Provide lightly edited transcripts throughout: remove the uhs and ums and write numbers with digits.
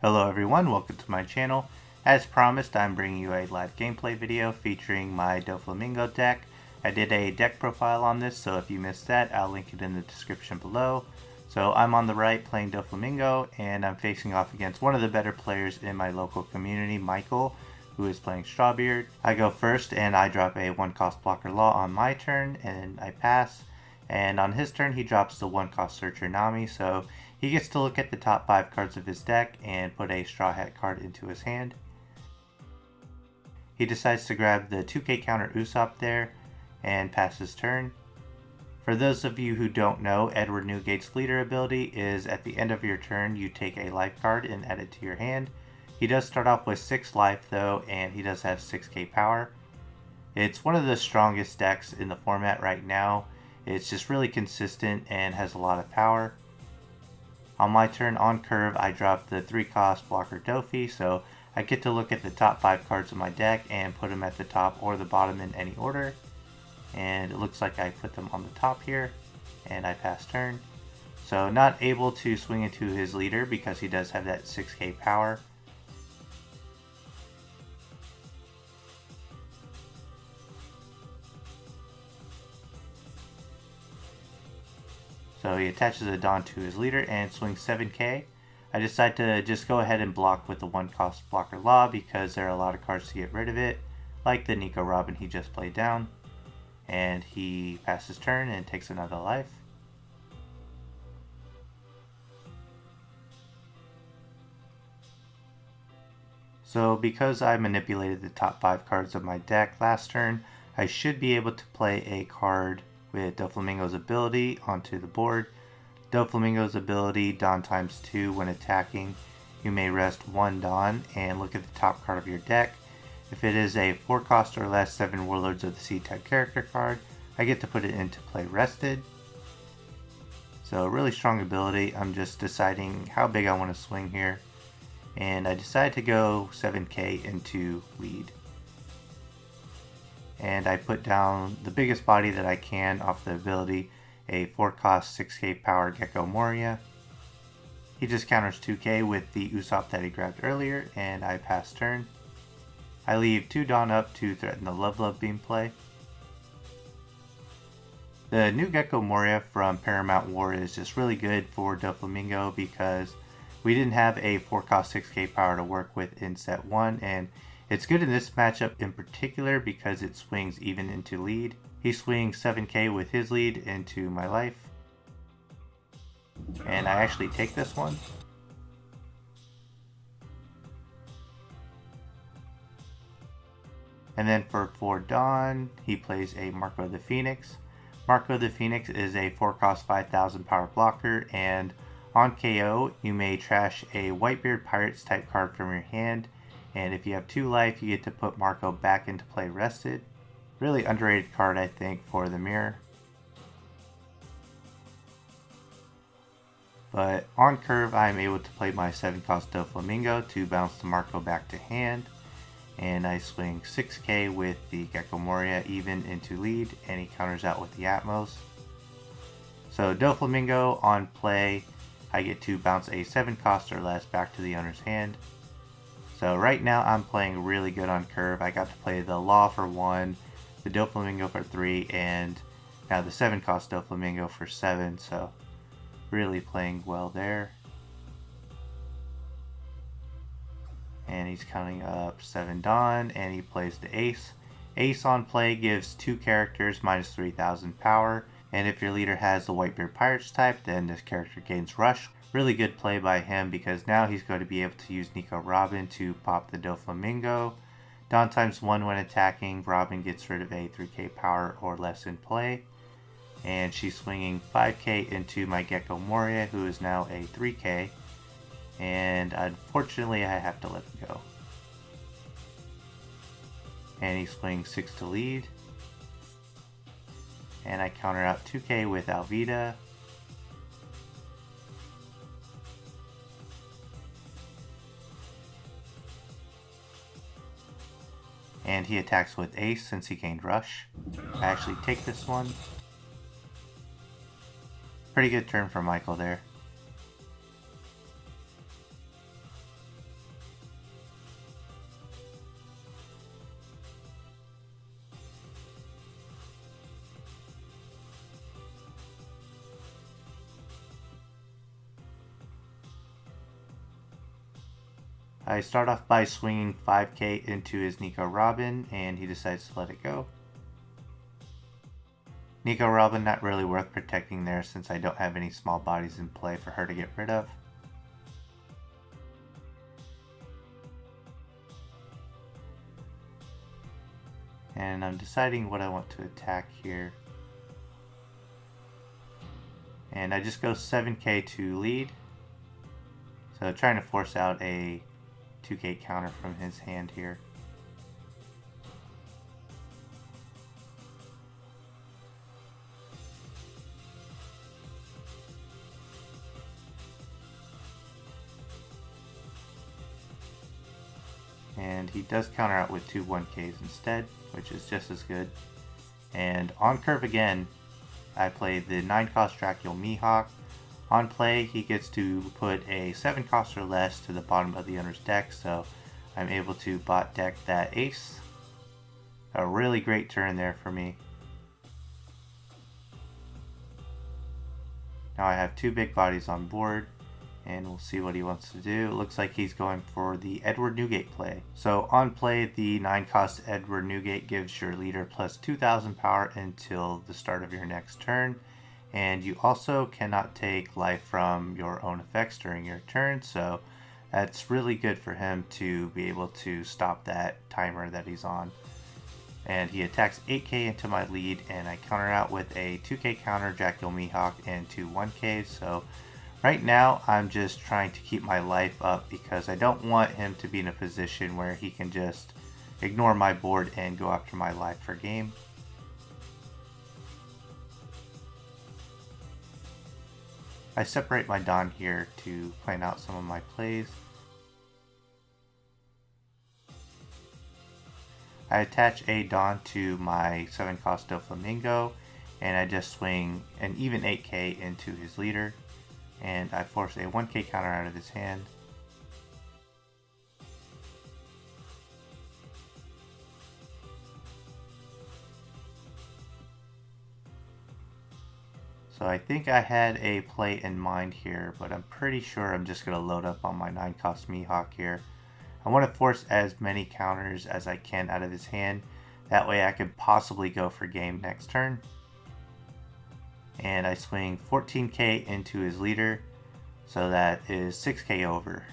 Hello everyone, welcome to my channel. As promised, I'm bringing you a live gameplay video featuring my Doflamingo deck. I did a deck profile on this, so if you missed that, I'll link it in the description below. So I'm on the right playing Doflamingo, and I'm facing off against one of the better players in my local community, Michael, who is playing Strawbeard. I go first, and I drop a 1-cost blocker law on my turn, and I pass. And on his turn, he drops the 1-cost searcher Namie, so he gets to look at the top 5 cards of his deck and put a Straw Hat card into his hand. He decides to grab the 2k counter Usopp there and pass his turn. For those of you who don't know, Edward Newgate's leader ability is at the end of your turn you take a life card and add it to your hand. He does start off with 6 life though, and he does have 6k power. It's one of the strongest decks in the format right now. It's just really consistent and has a lot of power. On my turn on curve, I drop the 3-cost blocker Doffy, so I get to look at the top 5 cards of my deck and put them at the top or the bottom in any order. And it looks like I put them on the top here, and I pass turn. So not able to swing into his leader because he does have that 6k power. So he attaches a Dawn to his leader and swings 7k. I decide to just go ahead and block with the 1-cost blocker law because there are a lot of cards to get rid of it, like the Nico Robin he just played down. And he passes turn and takes another life. So because I manipulated the top 5 cards of my deck last turn, I should be able to play a card with Doflamingo's ability onto the board. Doflamingo's ability, Dawn times 2 when attacking. You may rest 1 Dawn and look at the top card of your deck. If it is a 4-cost or less 7 Warlords of the Sea type character card, I get to put it into play rested. So really strong ability. I'm just deciding how big I want to swing here. And I decided to go 7k into lead. And I put down the biggest body that I can off the ability, a 4-cost 6k power Gecko Moria. He just counters 2k with the Usopp that he grabbed earlier, and I pass turn. I leave 2 Dawn up to threaten the Love Beam play. The new Gecko Moria from Paramount War is just really good for Doflamingo because we didn't have a 4-cost 6k power to work with in set 1, and it's good in this matchup in particular because it swings even into lead. He swings 7k with his lead into my life. And I actually take this one. And then for 4 Dawn, he plays a Marco the Phoenix. Marco the Phoenix is a 4-cost 5000 power blocker, and on KO, you may trash a Whitebeard Pirates type card from your hand. And if you have 2 life, you get to put Marco back into play rested. Really underrated card, I think, for the mirror. But on curve, I'm able to play my 7-cost Doflamingo to bounce the Marco back to hand. And I swing 6k with the Gecko Moria even into lead, and he counters out with the Atmos. So Doflamingo on play, I get to bounce a 7-cost or less back to the owner's hand. So right now I'm playing really good on curve. I got to play the Law for 1, the Doflamingo for 3, and now the 7-cost Doflamingo for 7, so really playing well there. And he's counting up 7 Dawn, and he plays the Ace. Ace on play gives 2 characters minus 3000 power, and if your leader has the Whitebeard Pirates type, then this character gains Rush. Really good play by him because now he's going to be able to use Nico Robin to pop the Doflamingo. Dawn times 1 when attacking, Robin gets rid of a 3k power or less in play. And she's swinging 5k into my Gecko Moria, who is now a 3k. And unfortunately I have to let him go. And he swings 6 to lead. And I counter out 2k with Alvida. And he attacks with Ace since he gained Rush. I actually take this one. Pretty good turn for Michael there. I start off by swinging 5k into his Nico Robin, and he decides to let it go. Nico Robin not really worth protecting there since I don't have any small bodies in play for her to get rid of. And I'm deciding what I want to attack here. And I just go 7k to lead. So trying to force out a 2k counter from his hand here. And he does counter out with two 1Ks instead, which is just as good. And on curve again, I play the 9-cost Dracula Mihawk. On play, he gets to put a 7-cost or less to the bottom of the owner's deck, so I'm able to bot deck that ace. A really great turn there for me. Now I have two big bodies on board, and we'll see what he wants to do. It looks like he's going for the Edward Newgate play. So on play, the 9-cost Edward Newgate gives your leader plus 2,000 power until the start of your next turn. And you also cannot take life from your own effects during your turn, so that's really good for him to be able to stop that timer that he's on. And he attacks 8k into my lead, and I counter out with a 2k counter Dracula Mihawk and two 1ks. So right now I'm just trying to keep my life up because I don't want him to be in a position where he can just ignore my board and go after my life for game. I separate my Don here to plan out some of my plays. I attach a Don to my 7-cost Doflamingo, and I just swing an even 8k into his leader, and I force a 1k counter out of his hand. So I think I had a play in mind here, but I'm pretty sure I'm just going to load up on my 9-cost Mihawk here. I want to force as many counters as I can out of his hand. That way I could possibly go for game next turn. And I swing 14k into his leader, so that is 6k over.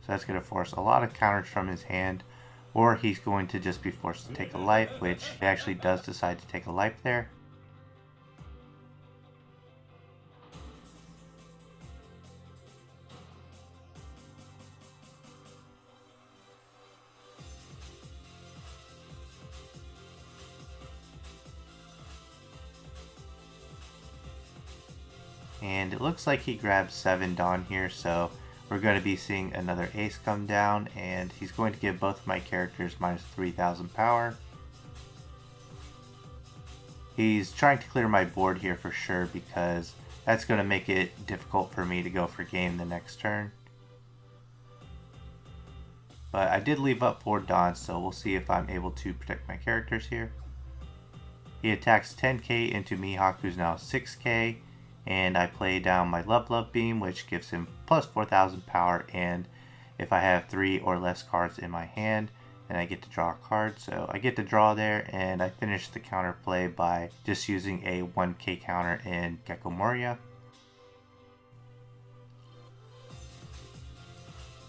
So that's going to force a lot of counters from his hand, or he's going to just be forced to take a life, which he actually does decide to take a life there. And it looks like he grabs 7 Dawn here, so we're going to be seeing another ace come down, and he's going to give both of my characters minus 3,000 power. He's trying to clear my board here for sure, because that's going to make it difficult for me to go for game the next turn. But I did leave up 4 Dawns, so we'll see if I'm able to protect my characters here. He attacks 10k into Mihawk, who's now 6k. And I play down my Love Beam, which gives him plus 4,000 power, and if I have 3 or less cards in my hand, then I get to draw a card. So I get to draw there, and I finish the counter play by just using a 1k counter in Gecko Moria.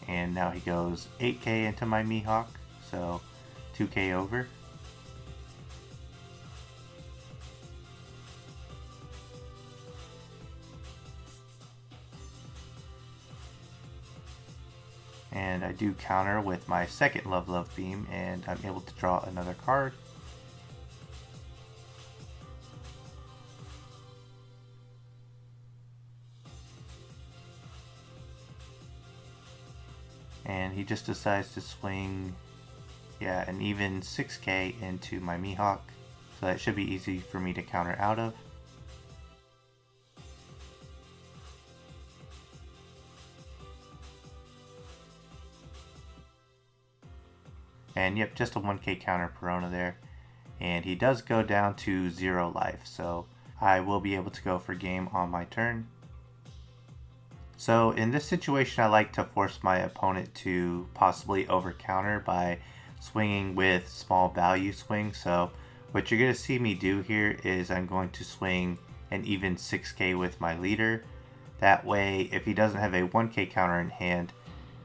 And now he goes 8k into my Mihawk, so 2k over. And I do counter with my second Love Beam, and I'm able to draw another card. And he just decides to swing, an even 6k into my Mihawk, so that should be easy for me to counter out of. And yep, just a 1k counter Perona there. And he does go down to 0 life, so I will be able to go for game on my turn. So in this situation, I like to force my opponent to possibly overcounter by swinging with small value swing. So what you're going to see me do here is I'm going to swing an even 6k with my leader. That way, if he doesn't have a 1k counter in hand,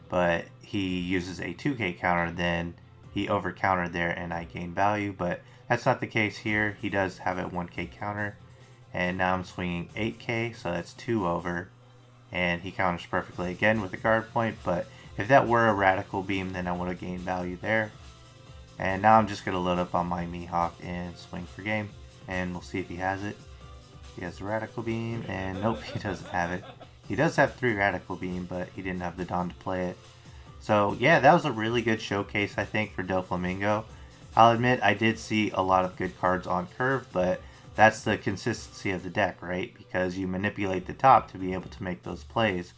but he uses a 2k counter, then he overcountered there and I gain value. But that's not the case here. He does have a 1k counter, and now I'm swinging 8k, so that's 2 over. And he counters perfectly again with a guard point, but if that were a radical beam, then I would have gained value there. And now I'm just going to load up on my Mihawk and swing for game, and we'll see if he has it. He has a radical beam, and nope, he doesn't have it. He does have 3 radical beam, but he didn't have the Don to play it. So yeah, that was a really good showcase, I think, for Doflamingo. I'll admit I did see a lot of good cards on curve, but that's the consistency of the deck, right? Because you manipulate the top to be able to make those plays.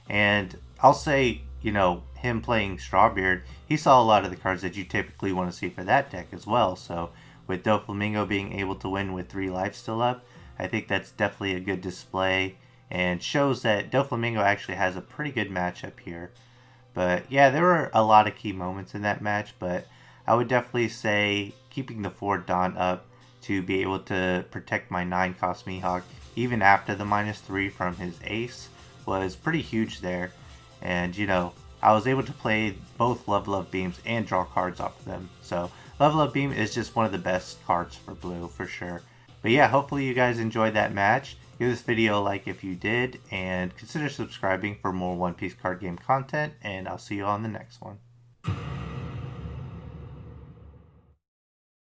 And I'll say, you know, him playing Strawbeard, he saw a lot of the cards that you typically want to see for that deck as well. So with Doflamingo being able to win with 3 life still up, I think that's definitely a good display and shows that Doflamingo actually has a pretty good matchup here. But yeah, there were a lot of key moments in that match, but I would definitely say keeping the 4 Don up to be able to protect my 9 cost Mihawk even after the -3 from his ace was pretty huge there. And you know, I was able to play both Love Beams and draw cards off of them. So Love Beam is just one of the best cards for blue for sure. But yeah, hopefully you guys enjoyed that match. Give this video a like if you did, and consider subscribing for more One Piece card game content, and I'll see you on the next one.